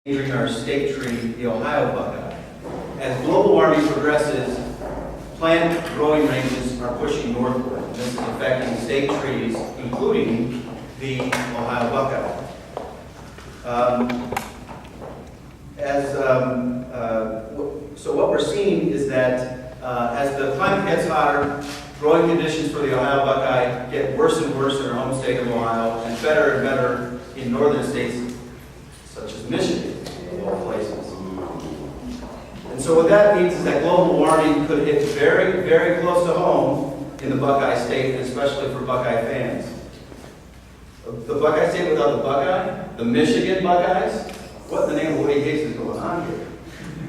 endangering our state tree, the Ohio Buckeye. As global warming progresses, plant growing ranges are pushing northward. This is affecting state trees, including the Ohio Buckeye. So what we're seeing is that as the climate gets hotter, growing conditions for the Ohio Buckeye get worse and worse in our home state of Ohio, and better in northern states such as Michigan, of all places. And so what that means is that global warming could hit very, very close to home in the Buckeye State, and especially for Buckeye fans. The Buckeye State without the Buckeye, the Michigan Buckeyes, what in the name of Woody Higgs is going on here?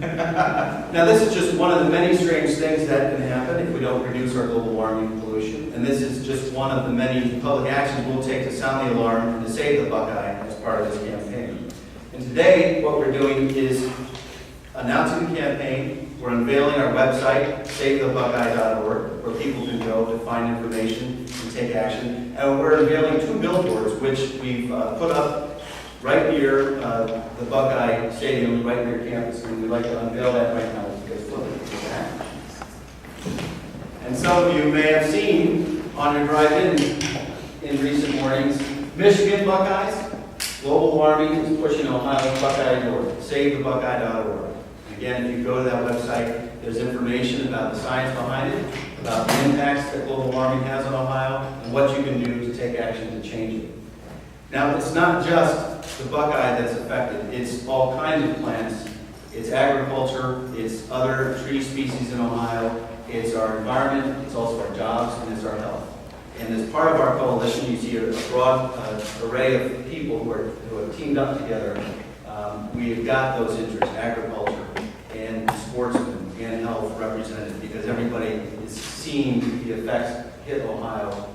Now this is just one of the many strange things that can happen if we don't reduce our global warming pollution. And this is just one of the many public actions we'll take to sound the alarm and to save the Buckeye as part of this campaign. And today what we're doing is announcing the campaign. We're unveiling our website, savethebuckeye.org, where people can go to find information and take action. And we're unveiling 2 billboards, which we've put up right near the Buckeye Stadium, right near campus, and we'd like to unveil that right now. And some of you may have seen on your drive-in recent mornings, Michigan Buckeyes, global warming is pushing Ohio's Buckeye north, savethebuckeye.org. Again, if you go to that website, there's information about the science behind it, about the impacts that global warming has on Ohio, and what you can do to take action to change it. Now, it's not just the Buckeye that's affected. It's all kinds of plants. It's agriculture. It's other tree species in Ohio. It's our environment. It's also our jobs, and it's our health. And as part of our coalition, you see a broad array of people who have teamed up together. We have got those interests, agriculture and sportsmen and health represented, because everybody is seeing the effects hit Ohio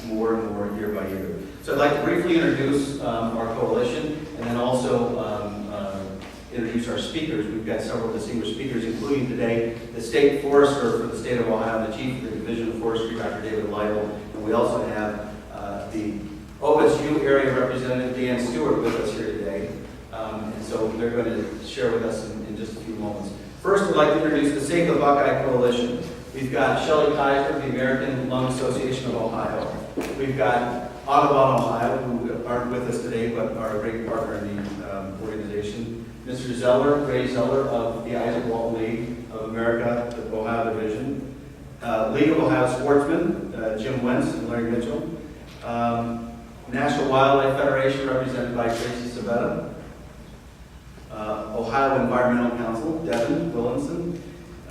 more and more year by year. So I'd like to briefly introduce our coalition, and then also introduce our speakers. We've got several distinguished speakers, including today the State Forester for the state of Ohio, the Chief of the Division of Forestry, Dr. David Lytle, and we also have the OSU area representative, Dan Stewart, with us here today. And so they're going to share with us in just a few moments. First, we'd like to introduce the Save the Buckeye Coalition. We've got Shelley Kaiser, the American Lung Association of Ohio. We've got Audubon, Ohio, who aren't with us today, but are a great partner in the organization. Mr. Zeller, Ray Zeller of the Isaac Walton League of America, the Ohio Division. League of Ohio Sportsmen, Jim Wentz and Larry Mitchell. National Wildlife Federation, represented by Tracy Sabetta. Ohio Environmental Council, Devin Willinson.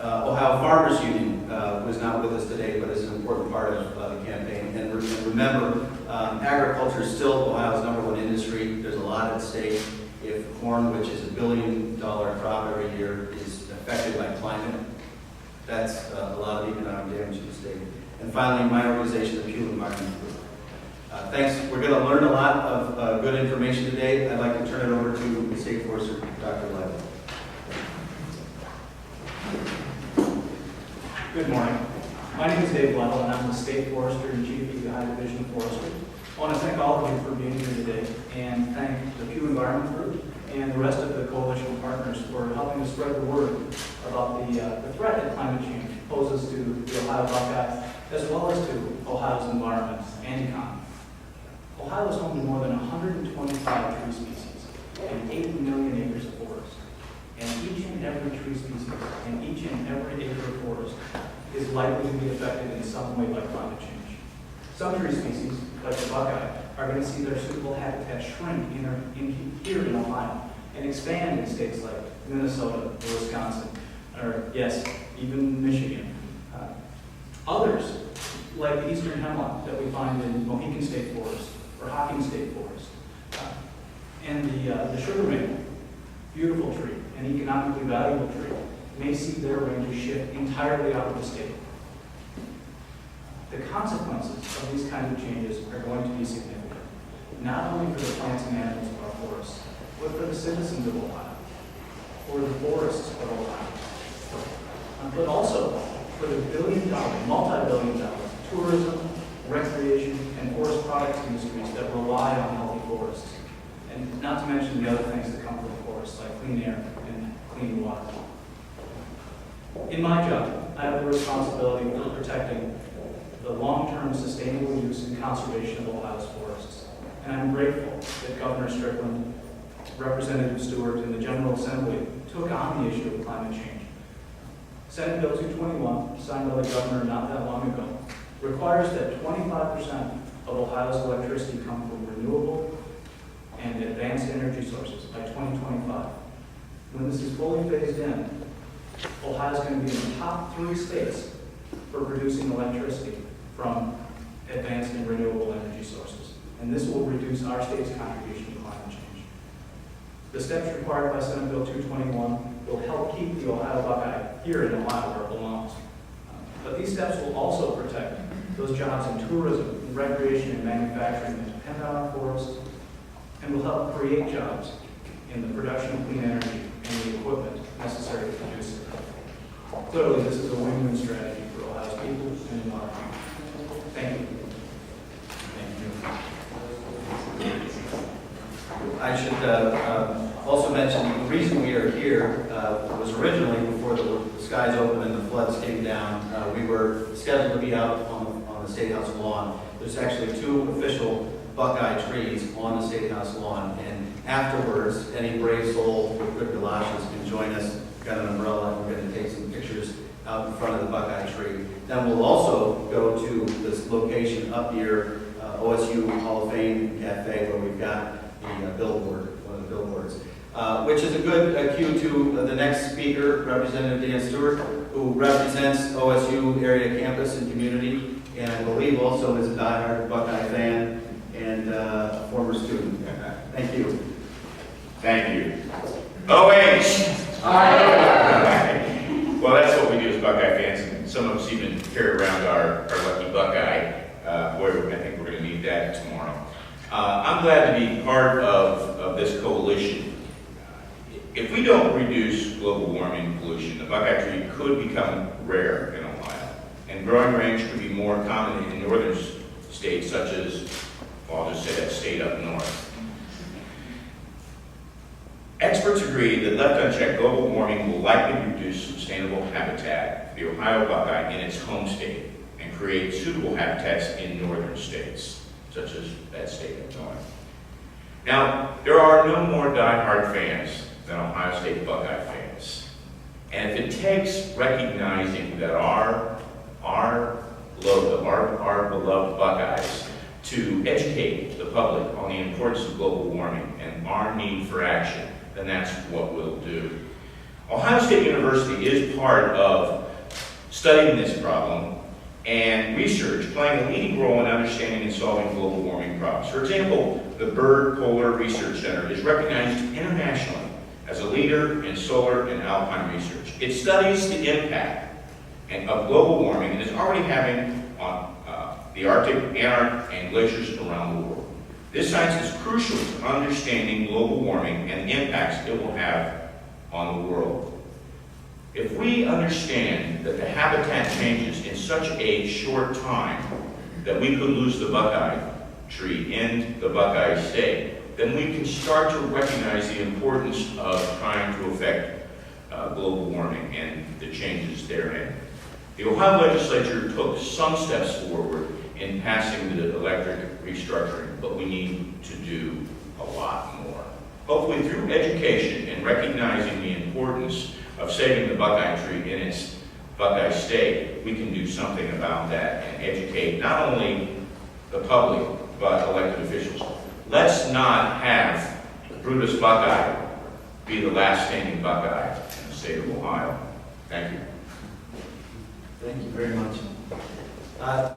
Ohio Farmers Union was not with us today, but is an important part of the campaign. And remember, agriculture is still Ohio's #1 industry. There's a lot at stake. If corn, which is $1 billion crop every year, is affected by climate, that's a lot of economic damage to the state. And finally, my organization, the Pew Environment Group. Thanks. We're going to learn a lot of good information today. I'd like to turn it over to the State Forester, Dr. Lytle. Good morning. My name is Dave Lytle, and I'm the State Forester and Chief of the Ohio Division of Forestry. I want to thank all of you for being here today, and thank the Pew Environment Group and the rest of the coalition partners for helping to spread the word about the threat that climate change poses to the Ohio Buckeye, as well as to Ohio's environment and economy. Ohio is home to more than 125 tree species and 8 million acres of forest. And each and every tree species and each and every acre of forest is likely to be affected in some way by climate change. Some tree species, like the Buckeye, are going to see their suitable habitat shrink here in Ohio and expand in states like Minnesota or Wisconsin, or yes, even Michigan. Others, like the eastern hemlock that we find in Mohican State Forest or Hocking State Forest, and the sugar maple, beautiful tree, an economically valuable tree, may see their ranges shift entirely out of the state. The consequences of these kinds of changes are going to be significant, not only for the plants and animals of our forests, but for the citizens of Ohio, for the forests of Ohio, but also for the multi-billion-dollar tourism, recreation, and forest products industries that rely on healthy forests, and not to mention the other things that come from the forests, like clean air and clean water. In my job, I have the responsibility for protecting the long-term sustainable use and conservation of Ohio's forests. And I'm grateful that Governor Strickland, Representative Stewart, and the General Assembly took on the issue of climate change. Senate Bill 221, signed by the governor not that long ago, requires that 25% of Ohio's electricity come from renewable and advanced energy sources by 2025. When this is fully phased in, Ohio is going to be in the top 3 states for producing electricity from advanced and renewable energy sources. And this will reduce our state's contribution to climate change. The steps required by Senate Bill 221 will help keep the Ohio Buckeye here in Ohio where it belongs. But these steps will also protect those jobs in tourism, recreation, and manufacturing that depend on our forests, and will help create jobs in the production of clean energy and the equipment necessary to produce it. Clearly, this is a win-win strategy for Ohio's people and environment. Thank you. I should also mention the reason we are here was originally before the skies opened and the floods came down. We were scheduled to be out on the State House lawn. There's actually 2 official Buckeye trees on the State House lawn, and afterwards, any brave soul with good galoshes can join us. We've got an umbrella, and we're going to take some pictures out in front of the Buckeye tree. Then we'll also go to this location up near OSU Hall of Fame Cafe, where we've got the billboard, one of the billboards, which is a good cue to the next speaker, Representative Dan Stewart, who represents OSU area campus and community, and I believe also is a diehard Buckeye fan and a former student. Thank you. Thank you. OH! Well, that's what we do as Buckeye fans, and some of us even carry around our lucky Buckeye, where I think we're going to need that tomorrow. I'm glad to be part of this coalition. If we don't reduce global warming and pollution, the Buckeye tree could become rare in Ohio, and growing range could be more common in northern states such as, well, I'll just say that state up north. Experts agree that left unchecked, global warming will likely reduce sustainable habitat for the Ohio Buckeye in its home state and create suitable habitats in northern states, such as that state up north. Now, there are no more diehard fans than Ohio State Buckeye fans. And if it takes recognizing that our beloved Buckeyes to educate the public on the importance of global warming and our need for action, then that's what we'll do. Ohio State University is part of studying this problem and research playing a leading role in understanding and solving global warming problems. For example, the Bird Polar Research Center is recognized internationally as a leader in solar and alpine research. It studies the impact of global warming and is already having on the Arctic, Antarctic, and glaciers around the world. This science is crucial to understanding global warming and the impacts it will have on the world. If we understand that the habitat changes in such a short time that we could lose the Buckeye tree in the Buckeye state, then we can start to recognize the importance of trying to affect global warming and the changes therein. The Ohio legislature took some steps forward in passing the electric restructuring, but we need to do a lot more. Hopefully through education and recognizing the importance of saving the Buckeye tree in its Buckeye state, we can do something about that and educate not only the public, but elected officials. Let's not have Brutus Buckeye be the last standing Buckeye in the state of Ohio. Thank you. Thank you very much.